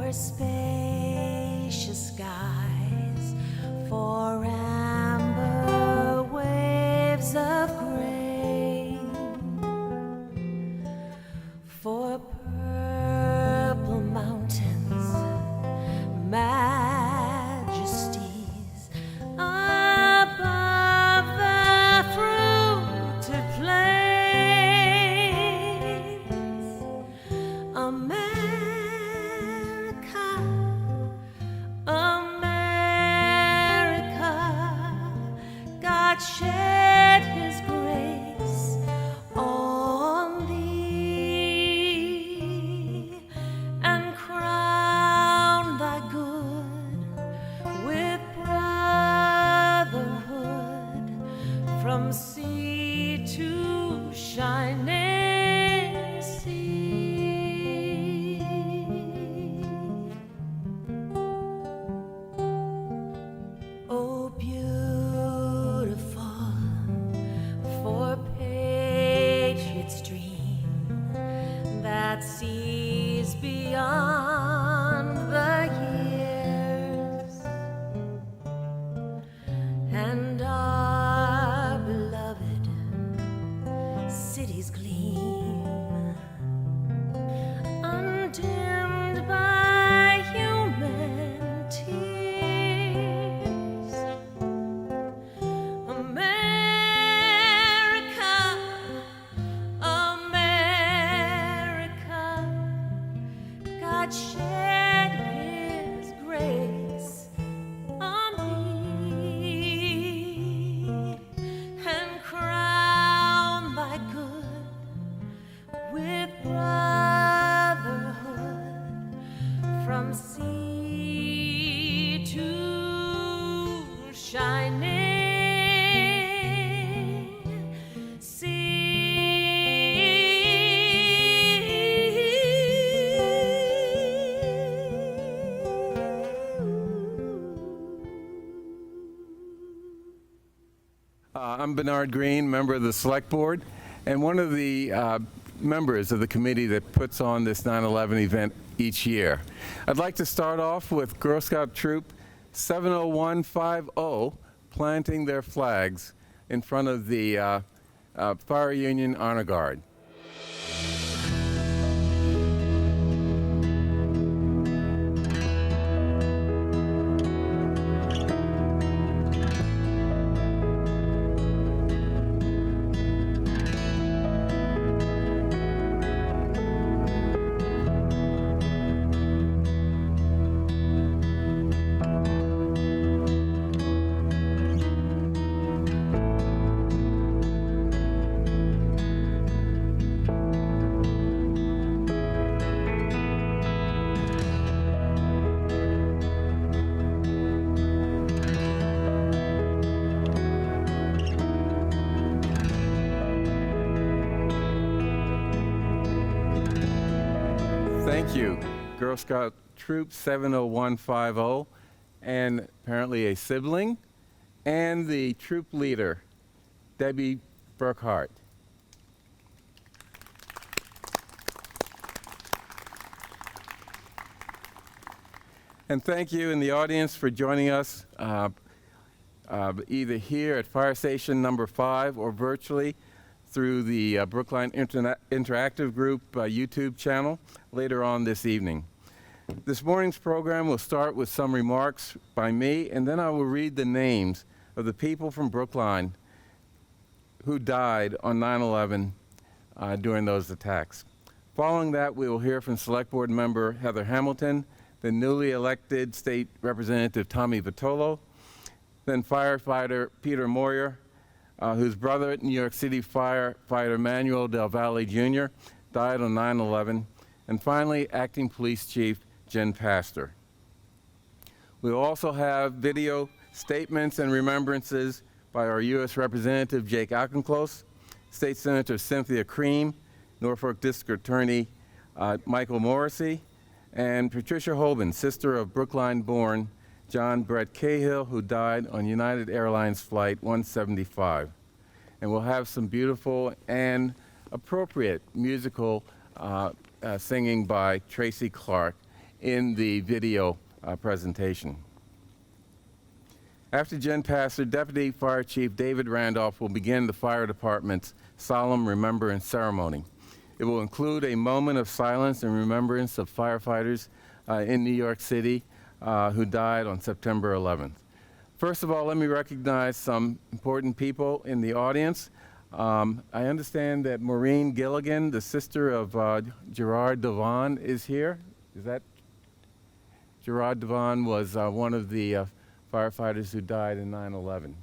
for spacious skies, for amber waves of grain, for purple mountains, majesties above the fruited plains. America, America, God shed his grace on thee and crown thy good with brotherhood from sea to shining sea. Oh, beautiful for patriots' dream that sees beyond the years, and our beloved cities gleam undimmed by human tears. America, America, God shed his grace on thee and crown thy good with brotherhood from sea to shining I'm Bernard Green, member of the Select Board, and one of the members of the committee that puts on this 9/11 event each year. I'd like to start off with Girl Scout Troop 70150 planting their flags in front of the Fire Union Honor Guard. Thank you, Girl Scout Troop 70150, and apparently a sibling, and the troop leader, Debbie Burkhart. And thank you in the audience for joining us either here at Fire Station number 5 or virtually through the Brookline Interactive Group YouTube channel later on this evening. This morning's program will start with some remarks by me, and then I will read the names of the people from Brookline who died on 9/11 during those attacks. Following that, we will hear from Select Board member Heather Hamilton, the newly elected State Representative Tommy Vitolo, then firefighter Peter Moyer, whose brother, New York City firefighter Manuel Del Valle Jr., died on 9/11, and finally, Acting Police Chief Jen Pastor. We will also have video statements and remembrances by our U.S. Representative Jake Auchincloss, State Senator Cynthia Cream, Norfolk District Attorney Michael Morrissey, and Patricia Hoban, sister of Brookline-born John Brett Cahill, who died on United Airlines Flight 175. And we'll have some beautiful and appropriate musical singing by Tracy Clark in the video presentation. After Jen Passer, Deputy Fire Chief David Randolph will begin the fire department's solemn remembrance ceremony. It will include a moment of silence and remembrance of firefighters in New York City who died on September 11th. First of all, let me recognize some important people in the audience. I understand that Maureen Gilligan, the sister of Gerard Devon, is here. Is that? Gerard Devon was one of the firefighters who died in 9/11.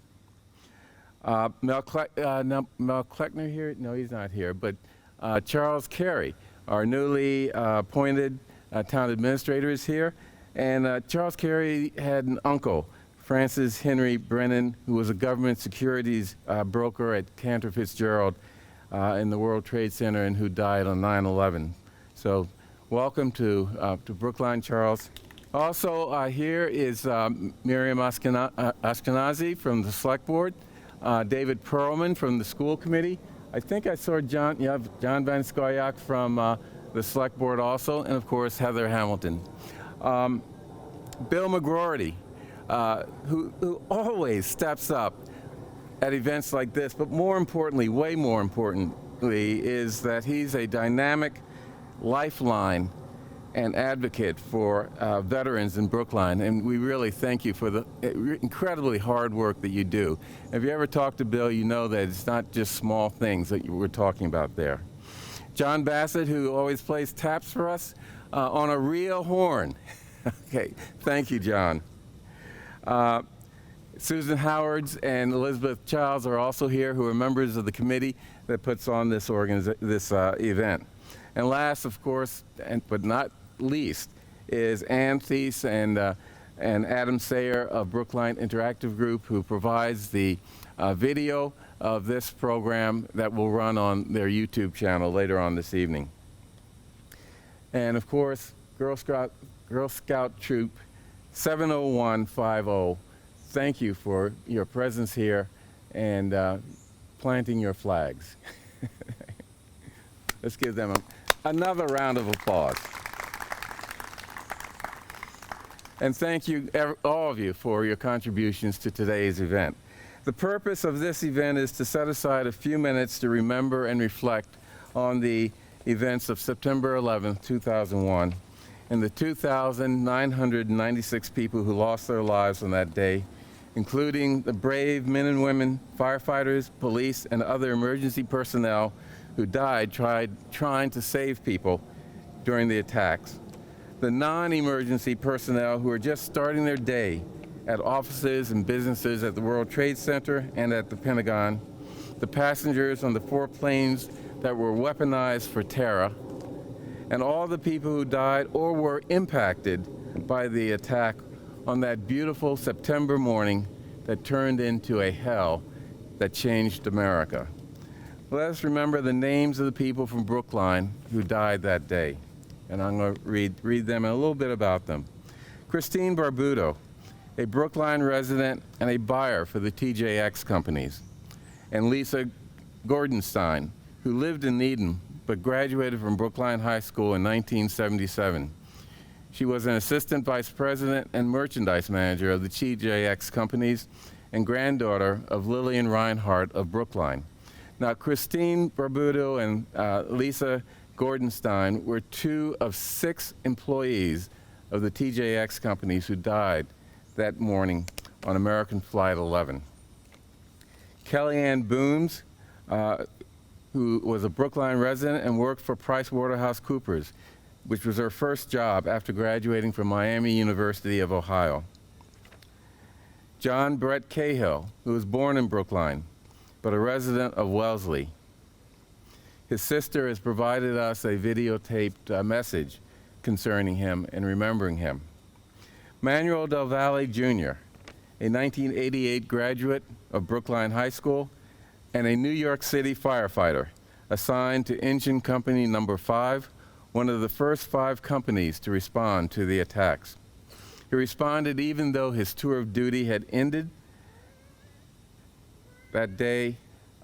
Mel Kleckner here? No, he's not here. But Charles Carey, our newly appointed town administrator, is here. And Charles Carey had an uncle, Francis Henry Brennan, who was a government securities broker at Cantor Fitzgerald in the World Trade Center and who died on 9/11. So welcome to Brookline, Charles. Also here is Miriam Ashkenazi from the Select Board, David Perlman from the School Committee. I think I saw John Van Skoyak from the Select Board also, and of course Heather Hamilton. Bill McGroarty, who always steps up at events like this, but more importantly, way more importantly, is that he's a dynamic lifeline and advocate for veterans in Brookline, and we really thank you for the incredibly hard work that you do. If you ever talk to Bill, you know that it's not just small things that we're talking about there. John Bassett, who always plays taps for us on a real horn. Okay, thank you, John. Susan Howards and Elizabeth Childs are also here, who are members of the committee that puts on this event. And last, of course, but not least, is Ann Thies and Adam Sayer of Brookline Interactive Group, who provides the video of this program that will run on their YouTube channel later on this evening. And of course, Girl Scout Troop 70150, thank you for your presence here and planting your flags. Let's give them another round of applause. And thank you, all of you, for your contributions to today's event. The purpose of this event is to set aside a few minutes to remember and reflect on the events of September 11th, 2001, and the 2,996 people who lost their lives on that day, including the brave men and women, firefighters, police, and other emergency personnel who died trying to save people during the attacks. The non-emergency personnel who are just starting their day at offices and businesses at the World Trade Center and at the Pentagon, the passengers on the 4 planes that were weaponized for terror, and all the people who died or were impacted by the attack on that beautiful September morning that turned into a hell that changed America. Let us remember the names of the people from Brookline who died that day. And I'm going to read them and a little bit about them. Christine Barbuto, a Brookline resident and a buyer for the TJX companies. And Lisa Gordenstein, who lived in Needham but graduated from Brookline High School in 1977. She was an assistant vice president and merchandise manager of the TJX companies and granddaughter of Lillian Reinhardt of Brookline. Now, Christine Barbuto and Lisa Gordenstein were 2 of 6 employees of the TJX companies who died that morning on American Flight 11. Kellyanne Booms, who was a Brookline resident and worked for PricewaterhouseCoopers, which was her first job after graduating from Miami University of Ohio. John Brett Cahill, who was born in Brookline, but a resident of Wellesley. His sister has provided us a videotaped message concerning him and remembering him. Manuel Del Valle Jr., a 1988 graduate of Brookline High School and a New York City firefighter assigned to Engine Company Number 5, one of the first 5 companies to respond to the attacks. He responded even though his tour of duty had ended that day,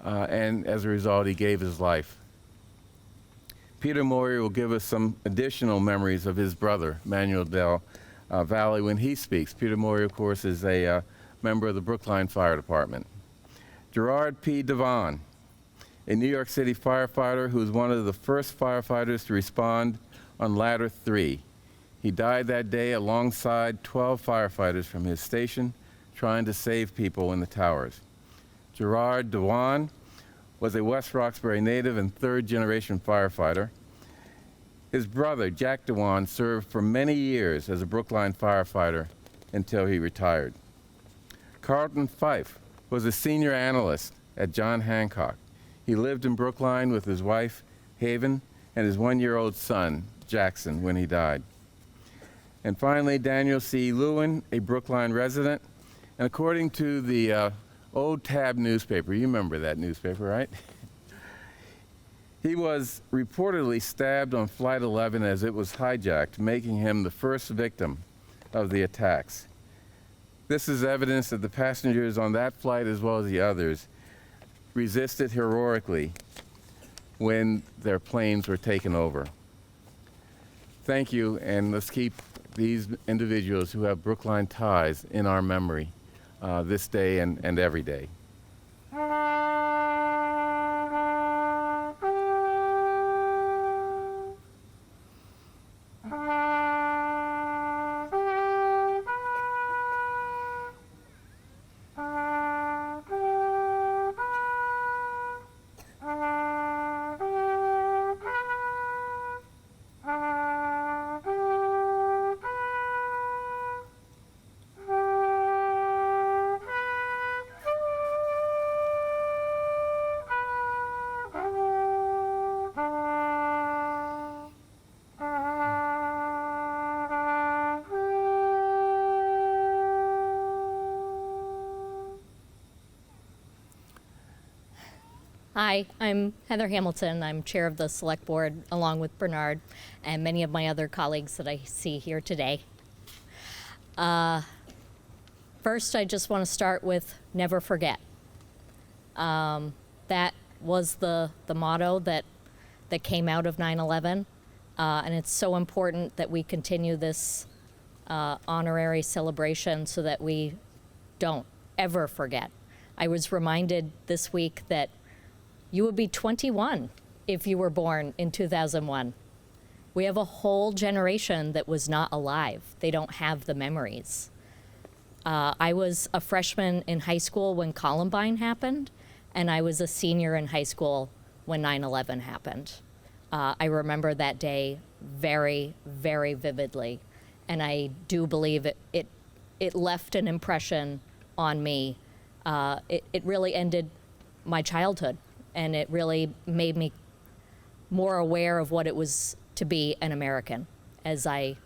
and as a result, he gave his life. Peter Moyer will give us some additional memories of his brother, Manuel Del Valle, when he speaks. Peter Moyer, of course, is a member of the Brookline Fire Department. Gerard P. Devon, a New York City firefighter who was one of the first firefighters to respond on Ladder 3. He died that day alongside 12 firefighters from his station trying to save people in the towers. Gerard Dewan was a West Roxbury native and third-generation firefighter. His brother, Jack Dewan, served for many years as a Brookline firefighter until he retired. Carlton Fife was a senior analyst at John Hancock. He lived in Brookline with his wife, Haven, and his one-year-old son, Jackson, when he died. And finally, Daniel C. Lewin, a Brookline resident. And according to the old Tab newspaper, you remember that newspaper, right? He was reportedly stabbed on Flight 11 as it was hijacked, making him the first victim of the attacks. This is evidence that the passengers on that flight, as well as the others, resisted heroically when their planes were taken over. Thank you, and let's keep these individuals who have Brookline ties in our memory this day and every day. Hi, I'm Heather Hamilton. I'm chair of the select board along with Bernard and many of my other colleagues that I see here today. First, I just want to start with never forget. That was the motto that came out of 9/11, and it's so important that we continue this honorary celebration so that we don't ever forget. I was reminded this week that you would be 21 if you were born in 2001. We have a whole generation that was not alive. They don't have the memories. I was a freshman in high school when Columbine happened, and I was a senior in high school when 9/11 happened. I remember that day very, very vividly, and I do believe it left an impression on me. It really ended my childhood, and it really made me more aware of what it was to be an American as I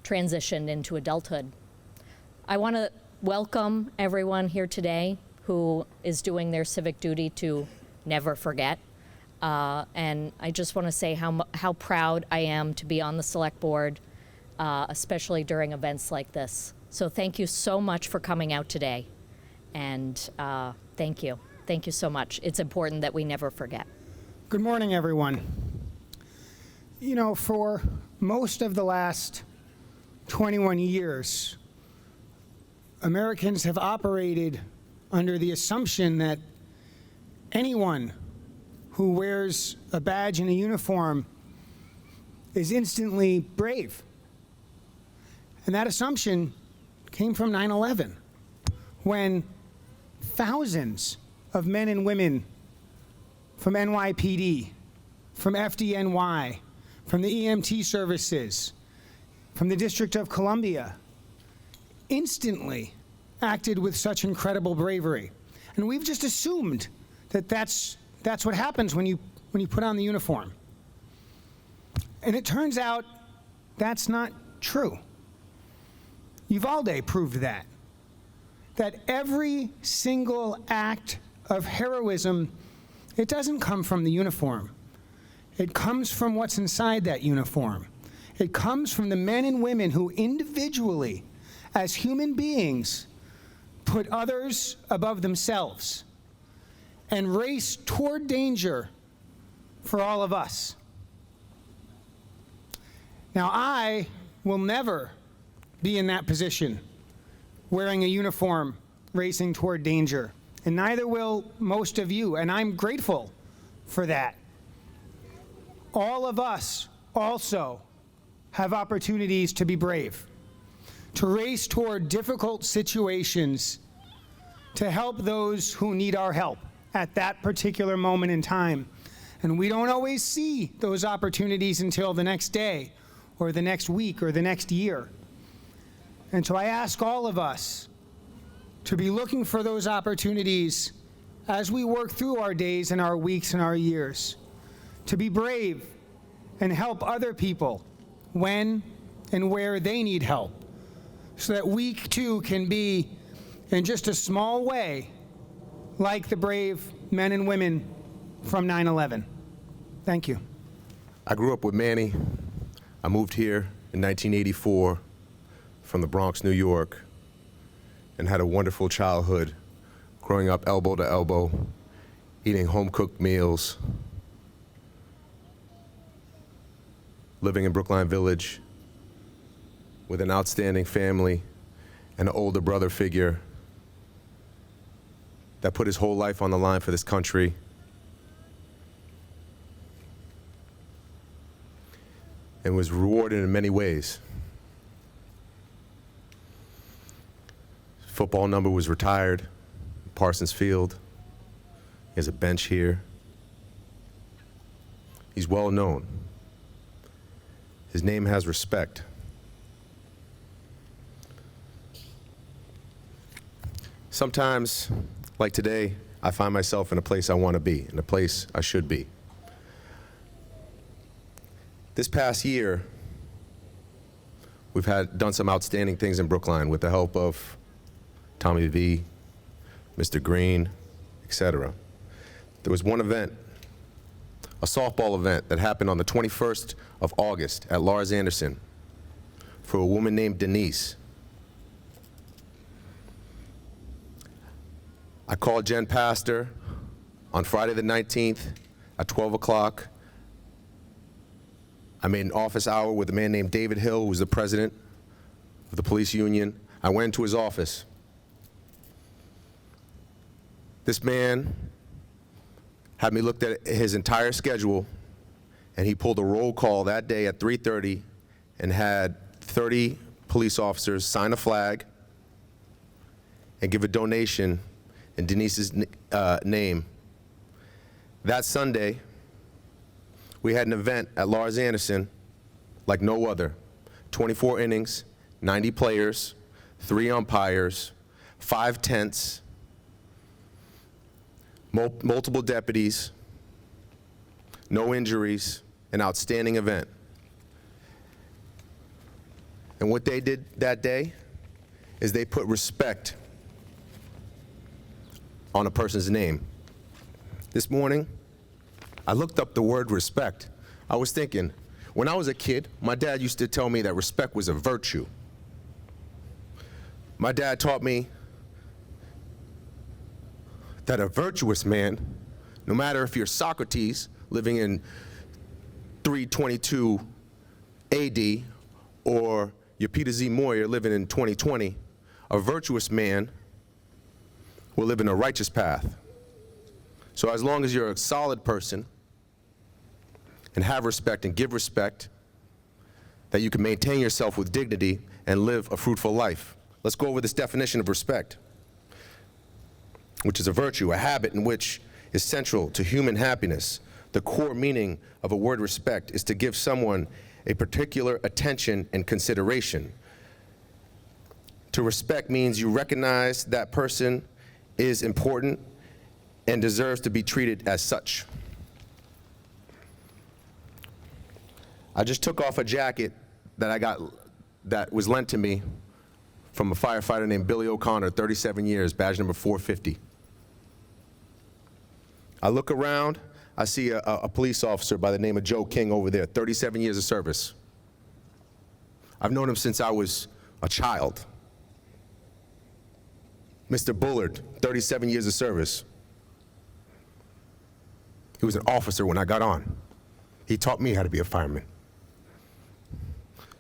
transitioned into adulthood. I want to welcome everyone here today who is doing their civic duty to never forget. And I just want to say how proud I am to be on the select board, especially during events like this. So thank you so much for coming out today. And thank you. Thank you so much. It's important that we never forget. Good morning, everyone. You know, for most of the last 21 years, Americans have operated under the assumption that anyone who wears a badge and a uniform is instantly brave. And that assumption came from 9/11, when thousands of men and women from NYPD, from FDNY, from the EMT services, from the District of Columbia, instantly acted with such incredible bravery. And we've just assumed that that's what happens when you put on the uniform. And it turns out that's not true. Uvalde proved that every single act of heroism, it doesn't come from the uniform. It comes from what's inside that uniform. It comes from the men and women who individually, as human beings, put others above themselves and race toward danger for all of us. Now, I will never be in that position, wearing a uniform, racing toward danger, and neither will most of you, and I'm grateful for that. All of us also have opportunities to be brave, to race toward difficult situations, to help those who need our help at that particular moment in time. And we don't always see those opportunities until the next day, or the next week, or the next year. And so I ask all of us to be looking for those opportunities as we work through our days and our weeks and our years, to be brave and help other people when and where they need help, so that we too can be, in just a small way, like the brave men and women from 9/11. Thank you. I grew up with Manny. I moved here in 1984 from the Bronx, New York, and had a wonderful childhood, growing up elbow to elbow, eating home-cooked meals, living in Brookline Village with an outstanding family and an older brother figure that put his whole life on the line for this country. And was rewarded in many ways. Football number was retired, Parsons Field. He has a bench here. He's well known. His name has respect. Sometimes, like today, I find myself in a place I want to be, in a place I should be. This past year, we've done some outstanding things in Brookline with the help of Tommy V, Mr. Green, etc. There was one event, a softball event that happened on the 21st of August at Lars Anderson for a woman named Denise. I called Jen Pastor on Friday the 19th at 12 o'clock. I made an office hour with a man named David Hill, who was the president of the police union. I went into his office. This man had me looked at his entire schedule, and he pulled a roll call that day at 3:30 and had 30 police officers sign a flag and give a donation in Denise's name. That Sunday, we had an event at Lars Anderson like no other. 24 innings, 90 players, 3 umpires, 5 tents, multiple deputies, no injuries, an outstanding event. And what they did that day is they put respect on a person's name. This morning, I looked up the word respect. I was thinking, when I was a kid, my dad used to tell me that respect was a virtue. My dad taught me that a virtuous man, no matter if you're Socrates living in 322 AD or you're Peter Z. Moyer living in 2020, a virtuous man will live in a righteous path. So as long as you're a solid person and have respect and give respect, that you can maintain yourself with dignity and live a fruitful life. Let's go over this definition of respect, which is a virtue, a habit in which is central to human happiness. The core meaning of a word respect is to give someone a particular attention and consideration. To respect means you recognize that person is important and deserves to be treated as such. I just took off a jacket that I got that was lent to me from a firefighter named Billy O'Connor, 37 years, badge number 450. I look around, I see a police officer by the name of Joe King over there, 37 years of service. I've known him since I was a child. Mr. Bullard, 37 years of service. He was an officer when I got on. He taught me how to be a fireman.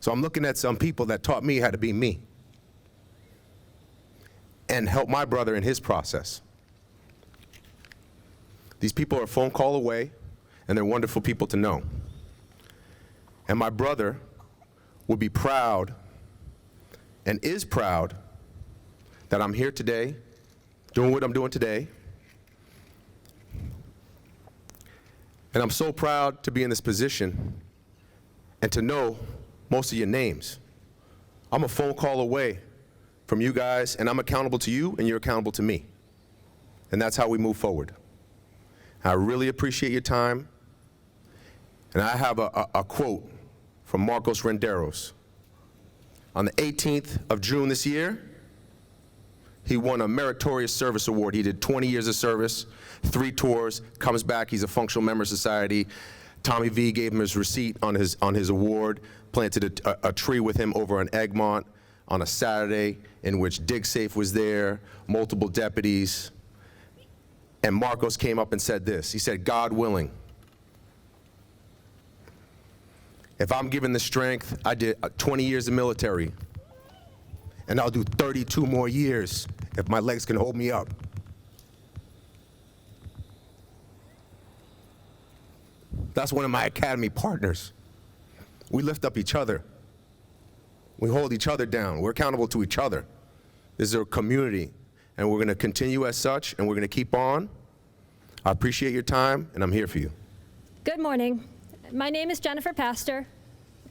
So I'm looking at some people that taught me how to be me and help my brother in his process. These people are a phone call away, and they're wonderful people to know. And my brother would be proud and is proud that I'm here today, doing what I'm doing today. And I'm so proud to be in this position and to know most of your names. I'm a phone call away from you guys, and I'm accountable to you, and you're accountable to me. And that's how we move forward. I really appreciate your time. And I have a quote from Marcos Renderos. On the 18th of June this year, he won a Meritorious Service Award. He did 20 years of service, 3 tours, comes back, he's a functional member of society. Tommy V gave him his receipt on his award, planted a tree with him over on Egmont on a Saturday in which DigSafe was there, multiple deputies. And Marcos came up and said this. He said, God willing, if I'm given the strength, I did 20 years of military, and I'll do 32 more years if my legs can hold me up. That's one of my academy partners. We lift up each other. We hold each other down. We're accountable to each other. This is a community, and we're going to continue as such, and we're going to keep on. I appreciate your time, and I'm here for you. Good morning. My name is Jennifer Pastor.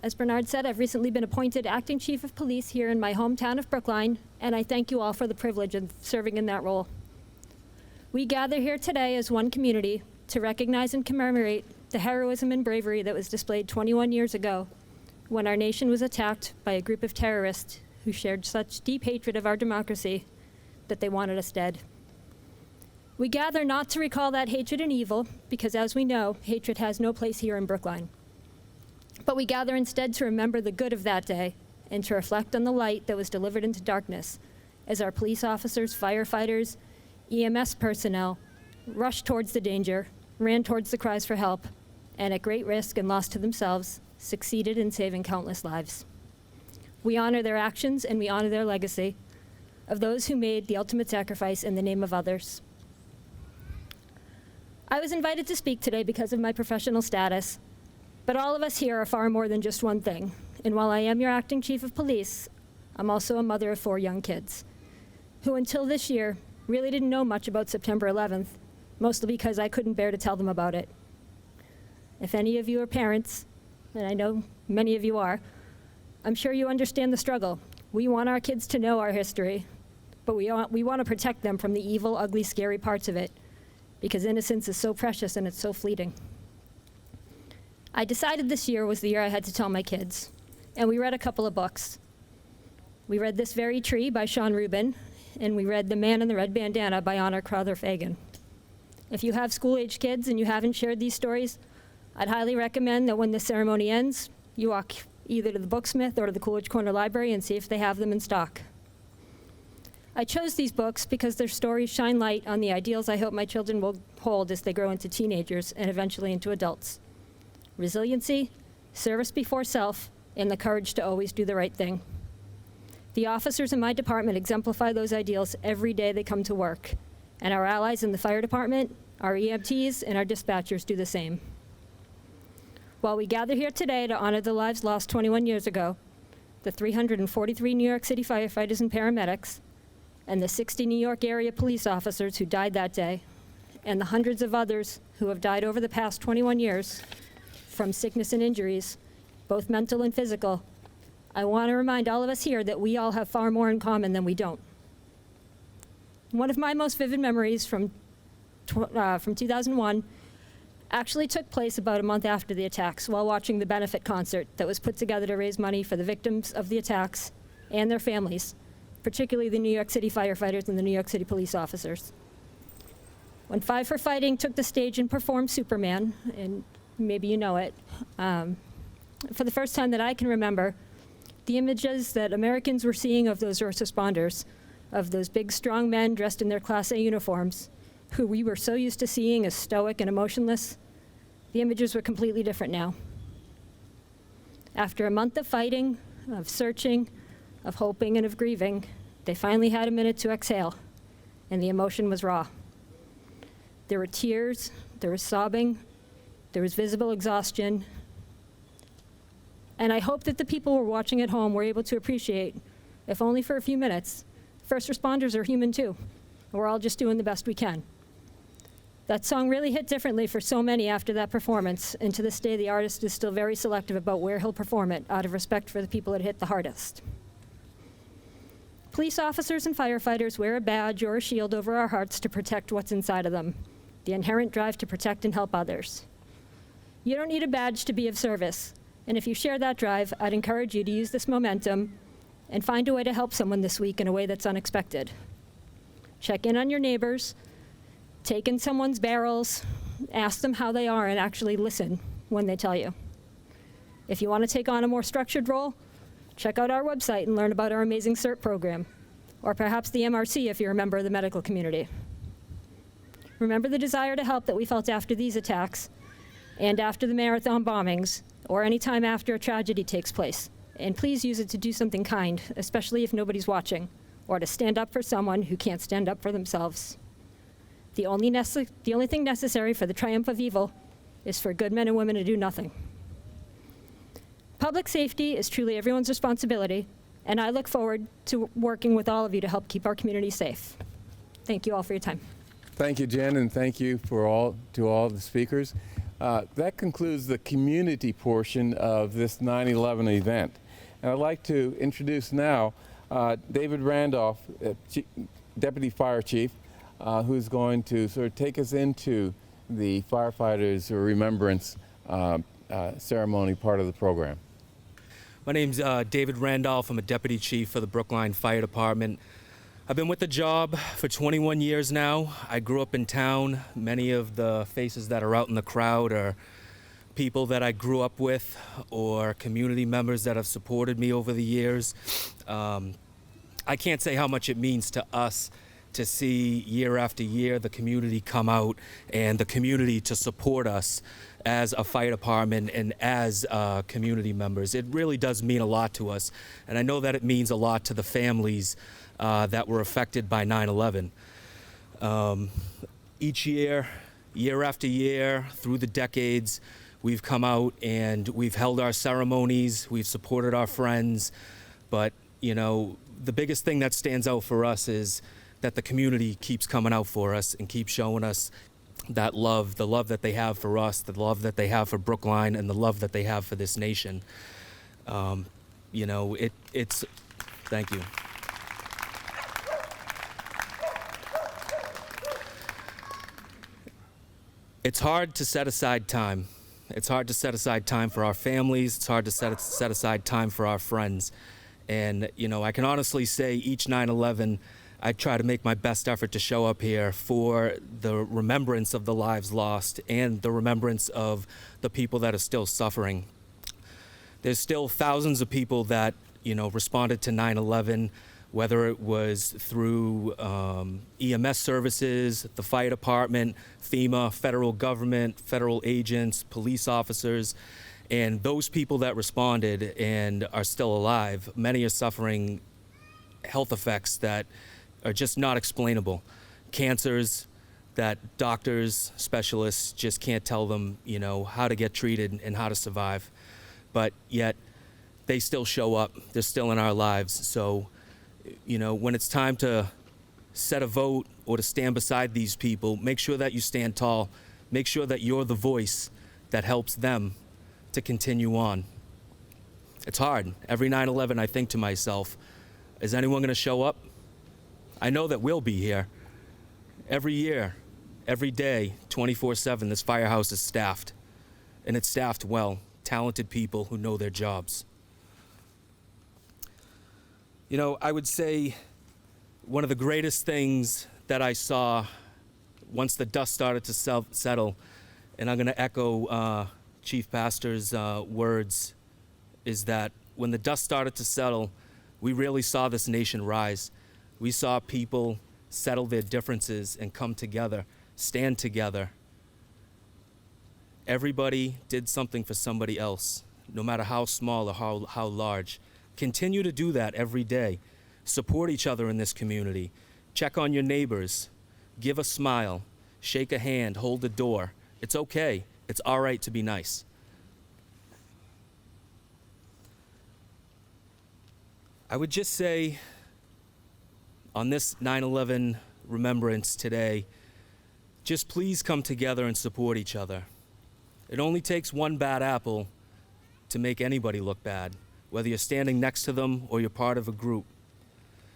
As Bernard said, I've recently been appointed acting chief of police here in my hometown of Brookline, and I thank you all for the privilege of serving in that role. We gather here today as one community to recognize and commemorate the heroism and bravery that was displayed 21 years ago when our nation was attacked by a group of terrorists who shared such deep hatred of our democracy that they wanted us dead. We gather not to recall that hatred and evil, because as we know, hatred has no place here in Brookline. But we gather instead to remember the good of that day and to reflect on the light that was delivered into darkness as our police officers, firefighters, EMS personnel rushed towards the danger, ran towards the cries for help, and at great risk and loss to themselves, succeeded in saving countless lives. We honor their actions and we honor their legacy of those who made the ultimate sacrifice in the name of others. I was invited to speak today because of my professional status, but all of us here are far more than just one thing. And while I am your acting chief of police, I'm also a mother of 4 young kids who until this year really didn't know much about September 11th, mostly because I couldn't bear to tell them about it. If any of you are parents, and I know many of you are, I'm sure you understand the struggle. We want our kids to know our history, but we want to protect them from the evil, ugly, scary parts of it, because innocence is so precious and it's so fleeting. I decided this year was the year I had to tell my kids, and we read a couple of books. We read This Very Tree by Sean Rubin, and we read The Man in the Red Bandana by Honor Crowther-Fagan. If you have school-age kids and you haven't shared these stories, I'd highly recommend that when the ceremony ends, you walk either to the Booksmith or to the Coolidge Corner Library and see if they have them in stock. I chose these books because their stories shine light on the ideals I hope my children will hold as they grow into teenagers and eventually into adults. Resiliency, service before self, and the courage to always do the right thing. The officers in my department exemplify those ideals every day they come to work, and our allies in the fire department, our EMTs, and our dispatchers do the same. While we gather here today to honor the lives lost 21 years ago, the 343 New York City firefighters and paramedics, and the 60 New York area police officers who died that day, and the hundreds of others who have died over the past 21 years from sickness and injuries, both mental and physical, I want to remind all of us here that we all have far more in common than we don't. One of my most vivid memories from 2001 actually took place about a month after the attacks while watching the benefit concert that was put together to raise money for the victims of the attacks and their families, particularly the New York City firefighters and the New York City police officers. When Five for Fighting took the stage and performed Superman, and maybe you know it, for the first time that I can remember, the images that Americans were seeing of those first responders, of those big, strong men dressed in their Class A uniforms, who we were so used to seeing as stoic and emotionless, the images were completely different now. After a month of fighting, of searching, of hoping, and of grieving, they finally had a minute to exhale, and the emotion was raw. There were tears, there was sobbing, there was visible exhaustion, and I hope that the people who were watching at home were able to appreciate, if only for a few minutes, first responders are human too. We're all just doing the best we can. That song really hit differently for so many after that performance, and to this day the artist is still very selective about where he'll perform it out of respect for the people it hit the hardest. Police officers and firefighters wear a badge or a shield over our hearts to protect what's inside of them, the inherent drive to protect and help others. You don't need a badge to be of service, and if you share that drive, I'd encourage you to use this momentum and find a way to help someone this week in a way that's unexpected. Check in on your neighbors, take in someone's barrels, ask them how they are, and actually listen when they tell you. If you want to take on a more structured role, check out our website and learn about our amazing CERT program, or perhaps the MRC if you're a member of the medical community. Remember the desire to help that we felt after these attacks and after the marathon bombings, or any time after a tragedy takes place. And please use it to do something kind, especially if nobody's watching, or to stand up for someone who can't stand up for themselves. The only thing necessary for the triumph of evil is for good men and women to do nothing. Public safety is truly everyone's responsibility, and I look forward to working with all of you to help keep our community safe. Thank you all for your time. Thank you, Jen, and thank you to all the speakers. That concludes the community portion of this 9/11 event. And I'd like to introduce now David Randolph, Deputy Fire Chief, who's going to sort of take us into the firefighters' remembrance ceremony part of the program. My name's David Randolph. I'm a Deputy Chief for the Brookline Fire Department. I've been with the job for 21 years now. I grew up in town. Many of the faces that are out in the crowd are people that I grew up with or community members that have supported me over the years. I can't say how much it means to us to see year after year the community come out and the community to support us as a fire department and as community members. It really does mean a lot to us, and I know that it means a lot to the families that were affected by 9/11. Each year, year after year, through the decades, we've come out and we've held our ceremonies, we've supported our friends, but you know, the biggest thing that stands out for us is that the community keeps coming out for us and keeps showing us that love, the love that they have for us, the love that they have for Brookline, and the love that they have for this nation. You know, it's, thank you. It's hard to set aside time. It's hard to set aside time for our families. It's hard to set aside time for our friends. And, you know, I can honestly say each 9/11, I try to make my best effort to show up here for the remembrance of the lives lost and the remembrance of the people that are still suffering. There's still thousands of people that, you know, responded to 9/11, whether it was through EMS services, the fire department, FEMA, federal government, federal agents, police officers. And those people that responded and are still alive, many are suffering health effects that are just not explainable. Cancers that doctors, specialists just can't tell them, you know, how to get treated and how to survive. But yet they still show up. They're still in our lives. So, you know, when it's time to set a vote or to stand beside these people, make sure that you stand tall. Make sure that you're the voice that helps them to continue on. It's hard. Every 9/11, I think to myself, is anyone going to show up? I know that we'll be here. Every year, every day, 24/7, this firehouse is staffed. And it's staffed well. Talented people who know their jobs. You know, I would say one of the greatest things that I saw once the dust started to settle, and I'm going to echo Chief Pastor's words, is that when the dust started to settle, we really saw this nation rise. We saw people settle their differences and come together, stand together. Everybody did something for somebody else. no matter how small or how large. Continue to do that every day. Support each other in this community. Check on your neighbors. Give a smile. Shake a hand. Hold the door. It's okay. It's all right to be nice. I would just say, on this 9/11 remembrance today, just please come together and support each other. It only takes one bad apple to make anybody look bad, whether you're standing next to them or you're part of a group.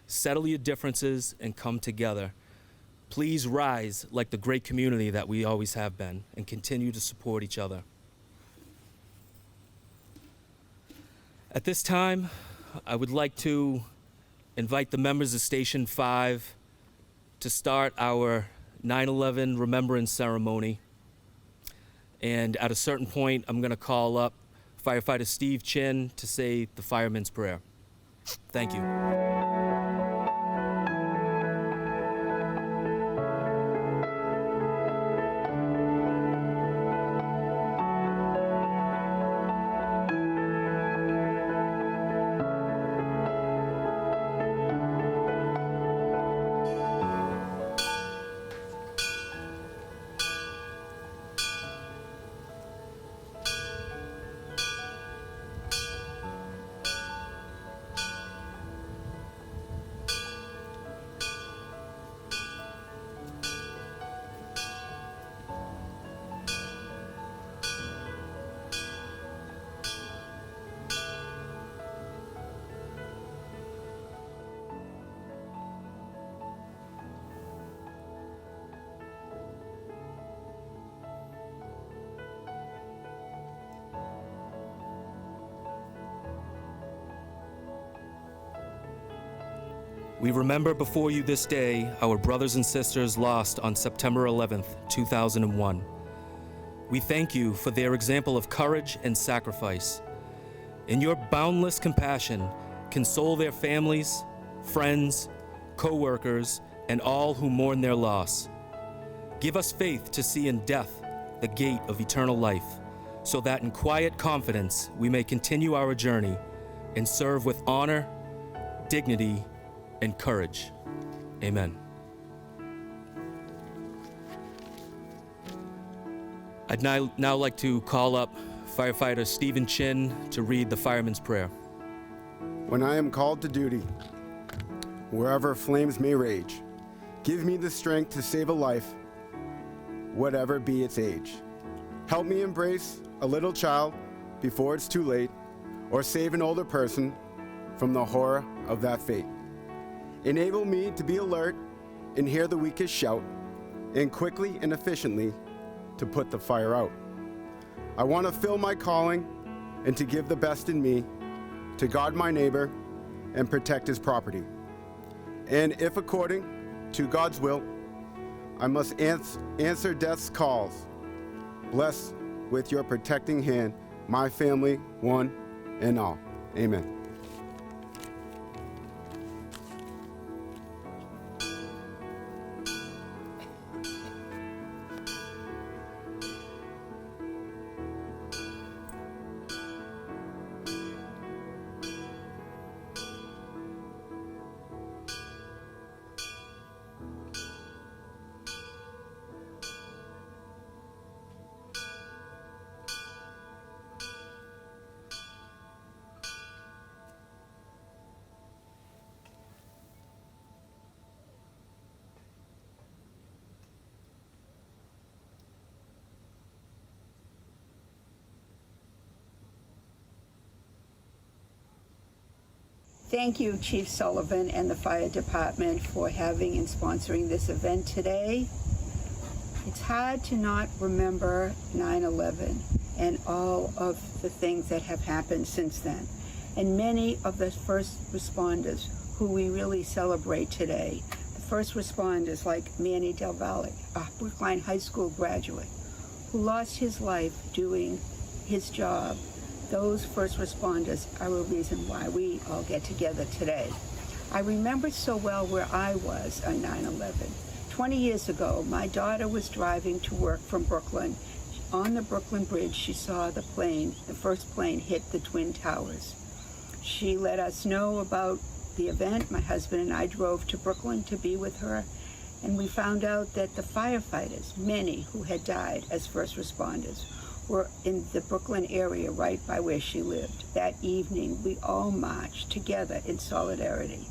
Settle your differences and come together. Please rise like the great community that we always have been and continue to support each other. At this time, I would like to invite the members of Station 5 to start our 9/11 remembrance ceremony. And at a certain point, I'm going to call up Firefighter Steve Chin to say the fireman's prayer. Thank you. We remember before you this day our brothers and sisters lost on September 11th, 2001. We thank you for their example of courage and sacrifice. In your boundless compassion, console their families, friends, co-workers, and all who mourn their loss. Give us faith to see in death the gate of eternal life, so that in quiet confidence we may continue our journey and serve with honor, dignity, and courage. Amen. I'd now like to call up Firefighter Stephen Chin to read the fireman's prayer. When I am called to duty, wherever flames may rage, give me the strength to save a life, whatever be its age. Help me embrace a little child before it's too late, or save an older person from the horror of that fate. Enable me to be alert and hear the weakest shout, and quickly and efficiently to put the fire out. I want to fill my calling and to give the best in me, to guard my neighbor and protect his property. And if according to God's will, I must answer death's calls, bless with your protecting hand my family, one and all. Amen. Thank you, Chief Sullivan and the Fire Department for having and sponsoring this event today. It's hard to not remember 9/11 and all of the things that have happened since then. And many of the first responders who we really celebrate today, the first responders like Manny Del Valle, a Brookline High School graduate, who lost his life doing his job. Those first responders are a reason why we all get together today. I remember so well where I was on 9/11. 20 years ago, my daughter was driving to work from Brookline on the Brooklyn Bridge, she saw the first plane hit the Twin Towers. She let us know about the event. My husband and I drove to Brooklyn to be with her, and we found out that the firefighters, many who had died as first responders, were in the Brooklyn area right by where she lived. That evening, we all marched together in solidarity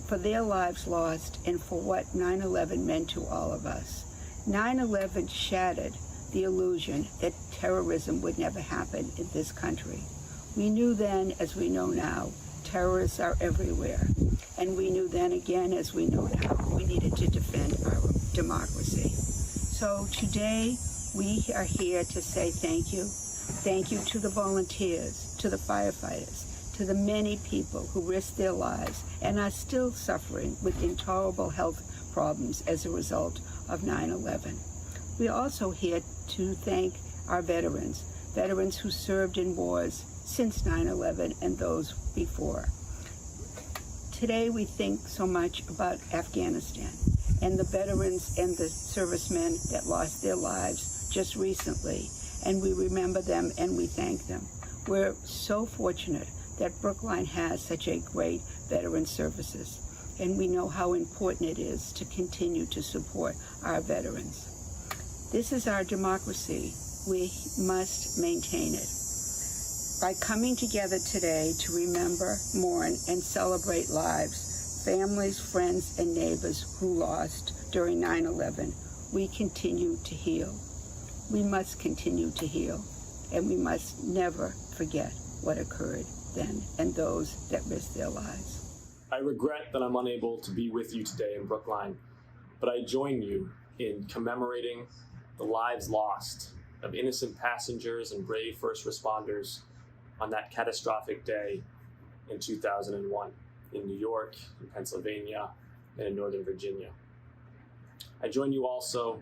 for their lives lost and for what 9/11 meant to all of us. 9/11 shattered the illusion that terrorism would never happen in this country. We knew then, as we know now, terrorists are everywhere. And we knew then again, as we know now, we needed to defend our democracy. So today, we are here to say thank you. Thank you to the volunteers, to the firefighters, to the many people who risked their lives and are still suffering with intolerable health problems as a result of 9/11. We're also here to thank our veterans who served in wars since 9/11 and those before. Today we think so much about Afghanistan and the veterans and the servicemen that lost their lives just recently, and we remember them and we thank them. We're so fortunate that Brookline has such a great veteran services, and we know how important it is to continue to support our veterans. This is our democracy. We must maintain it. By coming together today to remember, mourn, and celebrate lives, families, friends, and neighbors who lost during 9/11, we continue to heal. We must continue to heal, and we must never forget what occurred then and those that risked their lives. I regret that I'm unable to be with you today in Brookline, but I join you in commemorating the lives lost of innocent passengers and brave first responders on that catastrophic day in 2001 in New York, in Pennsylvania, and in Northern Virginia. I join you also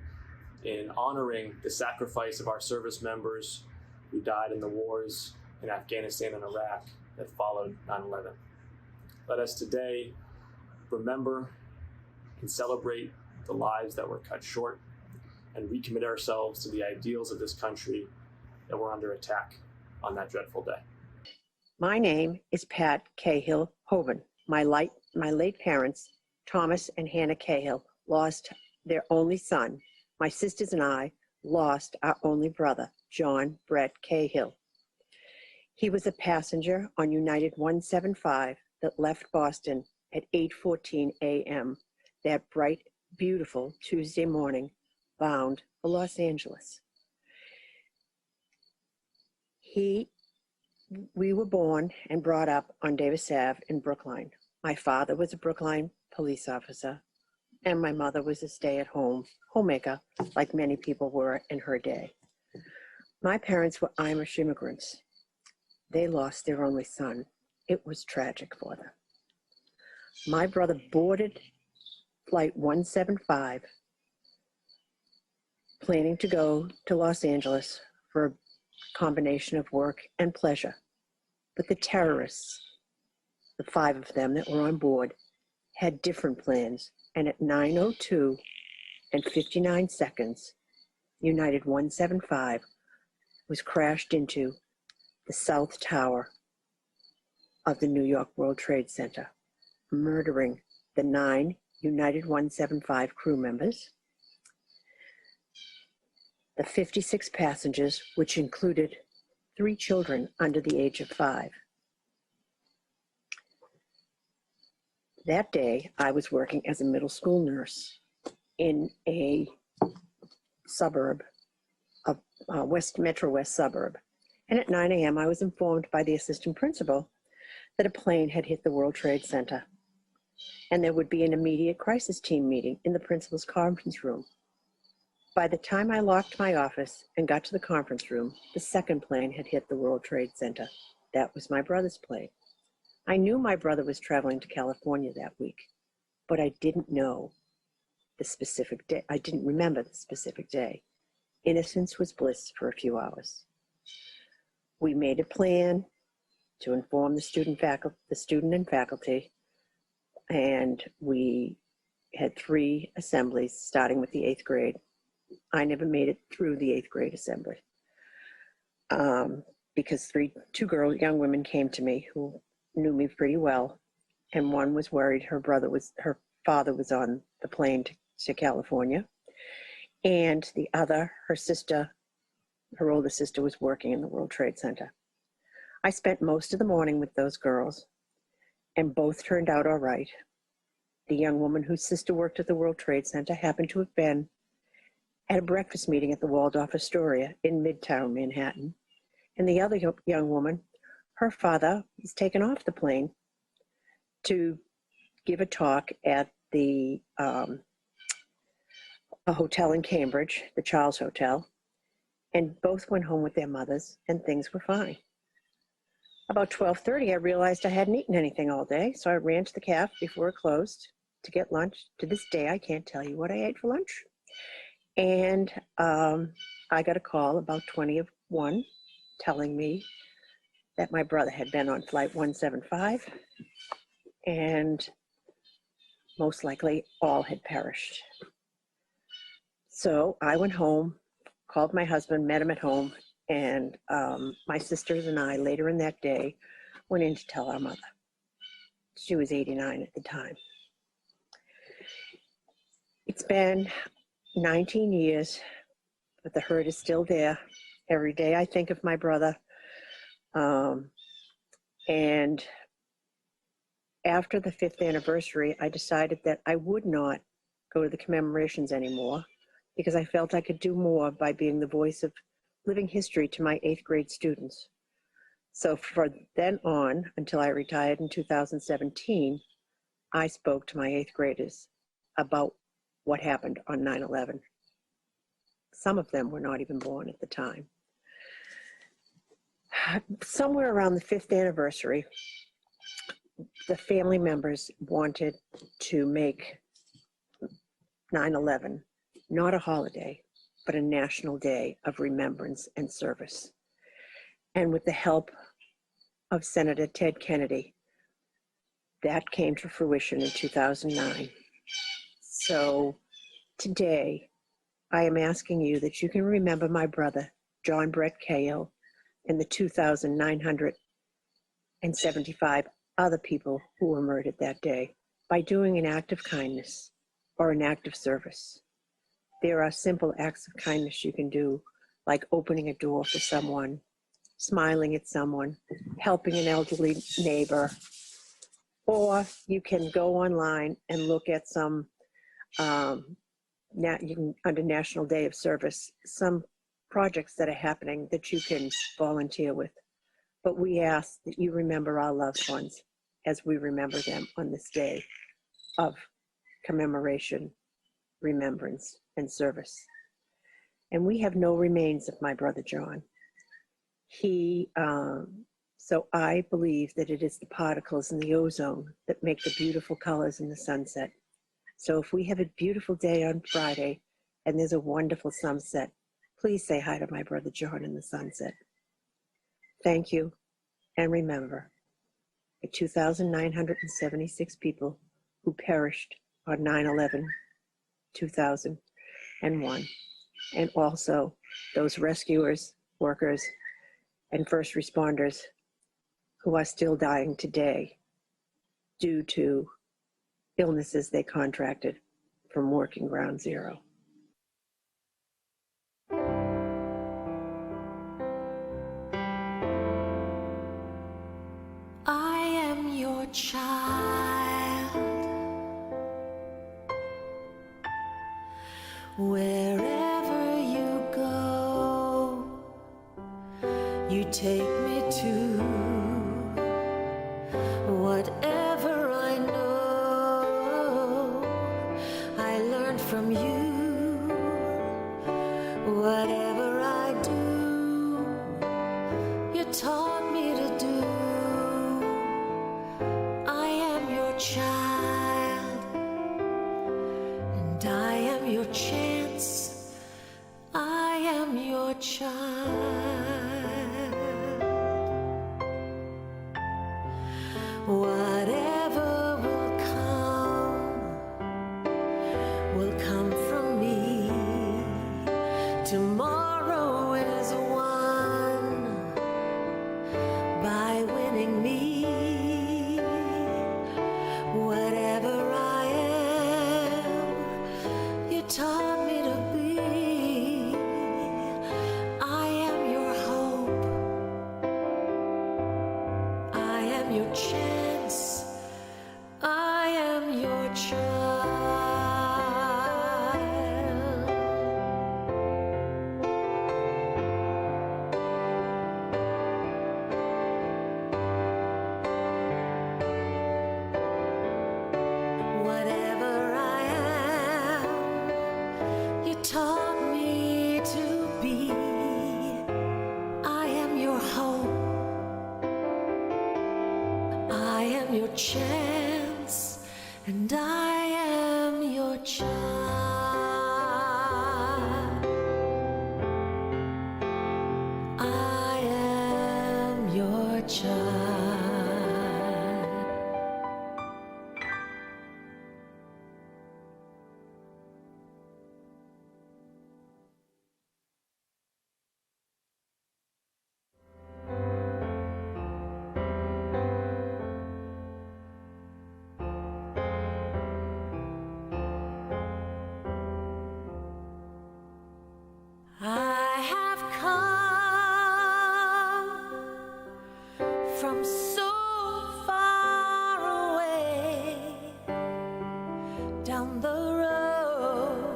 in honoring the sacrifice of our service members who died in the wars in Afghanistan and Iraq that followed 9/11. Let us today remember and celebrate the lives that were cut short and recommit ourselves to the ideals of this country that were under attack on that dreadful day. My name is Pat Cahill Hoban. My late parents, Thomas and Hannah Cahill, lost their only son. My sisters and I lost our only brother, John Brett Cahill. He was a passenger on United 175 that left Boston at 8:14 a.m. that bright, beautiful Tuesday morning, bound for Los Angeles. We were born and brought up on Davis Ave in Brookline. My father was a Brookline police officer, and my mother was a stay-at-home homemaker, like many people were in her day. My parents were Irish immigrants. They lost their only son. It was tragic for them. My brother boarded Flight 175, planning to go to Los Angeles for a combination of work and pleasure. But the terrorists, the 5 of them that were on board, had different plans, and at 9:02 and 59 seconds, United 175 was crashed into the South Tower of the New York World Trade Center, murdering the 9 United 175 crew members, the 56 passengers, which included 3 children under the age of 5. That day, I was working as a middle school nurse in a suburb, a Metro West suburb. And at 9 a.m., I was informed by the assistant principal that a plane had hit the World Trade Center, and there would be an immediate crisis team meeting in the principal's conference room. By the time I locked my office and got to the conference room, the second plane had hit the World Trade Center. That was my brother's plane. I knew my brother was traveling to California that week, but I didn't know the specific day. I didn't remember the specific day. Innocence was bliss for a few hours. We made a plan to inform the student and faculty, and we had 3 assemblies starting with the 8th grade. I never made it through the 8th grade assembly. because two young women came to me who knew me pretty well, and one was worried her father was on the plane to California, and the other, her older sister, was working in the World Trade Center. I spent most of the morning with those girls, and both turned out all right. The young woman whose sister worked at the World Trade Center happened to have been at a breakfast meeting at the Waldorf Astoria in Midtown Manhattan. And the other young woman, her father was taken off the plane to give a talk at a hotel in Cambridge, the Charles Hotel, and both went home with their mothers, and things were fine. About 12:30, I realized I hadn't eaten anything all day, so I ran to the cafe before it closed to get lunch. To this day, I can't tell you what I ate for lunch. And I got a call about 20 of 1 telling me that my brother had been on flight 175, and most likely all had perished. So I went home, called my husband, met him at home, and my sisters and I, later in that day, went in to tell our mother. She was 89 at the time. It's been 19 years, but the hurt is still there. Every day I think of my brother. And after the 5th anniversary, I decided that I would not go to the commemorations anymore because I felt I could do more by being the voice of living history to my 8th grade students. So from then on, until I retired in 2017, I spoke to my 8th graders about what happened on 9/11. Some of them were not even born at the time. Somewhere around the 5th anniversary, the family members wanted to make 9/11 not a holiday, but a national day of remembrance and service. And with the help of Senator Ted Kennedy, that came to fruition in 2009. So today, I am asking you that you can remember my brother, John Brett Cahill, and the 2,975 other people who were murdered that day by doing an act of kindness or an act of service. There are simple acts of kindness you can do, like opening a door for someone, smiling at someone, helping an elderly neighbor, or you can go online and look at some, under National Day of Service, some projects that are happening that you can volunteer with. But we ask that you remember our loved ones as we remember them on this day of commemoration, remembrance, and service. And we have no remains of my brother John. So I believe that it is the particles in the ozone that make the beautiful colors in the sunset. So if we have a beautiful day on Friday and there's a wonderful sunset, please say hi to my brother John in the sunset. Thank you. And remember, the 2,976 people who perished on 9/11, 2001, and also those rescuers, workers, and first responders who are still dying today due to illnesses they contracted from working Ground Zero. I am your child. Wherever you go, you take me to. Whatever I know, I learned from you. Whatever I do, you taught me to do. I am your child, and I am your chance. I am your child. Whatever will come from me. Tomorrow is one am your chance, and I am your child. I am your child. I have come from so far away, down the road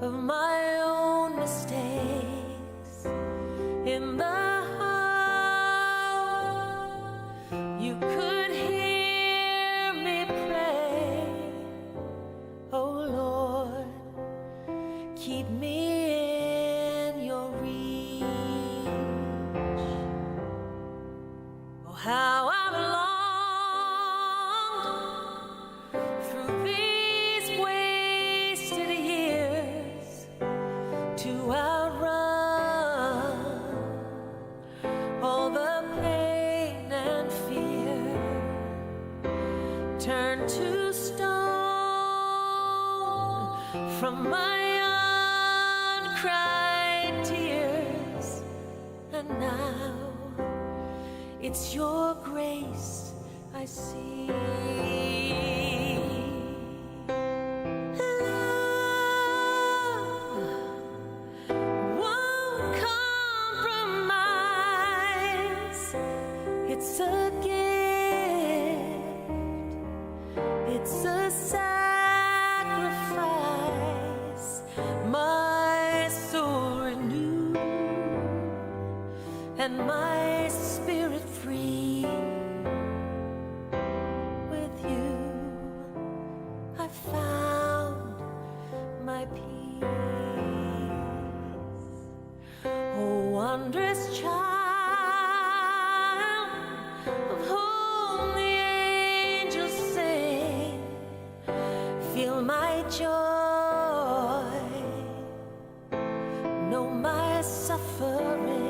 of my own mistakes, in the hope you could hear me pray. Oh Lord, keep me in your reach. Oh, how I've longed through these wasted years to outrun all the pain and fear, turn to stone from my uncried tears, and now it's your grace I see. Love won't compromise. It's a gift. It's a sacrifice. My soul renewed and my spirit free. With you I found my peace. Oh, wondrous child of whom the angels sing, feel my joy, know my suffering.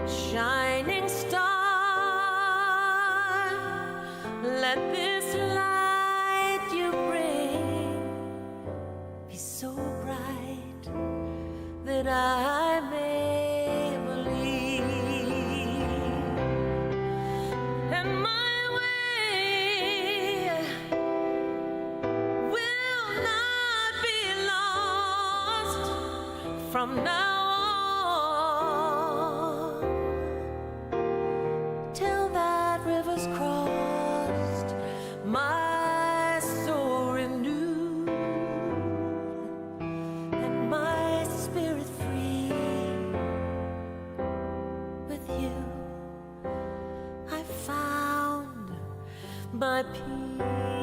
Shining star, let this light you bring be so bright that I may believe, and my way will not be lost from now on, till that river's crossed, my soul renewed and my spirit free. With you I found my peace.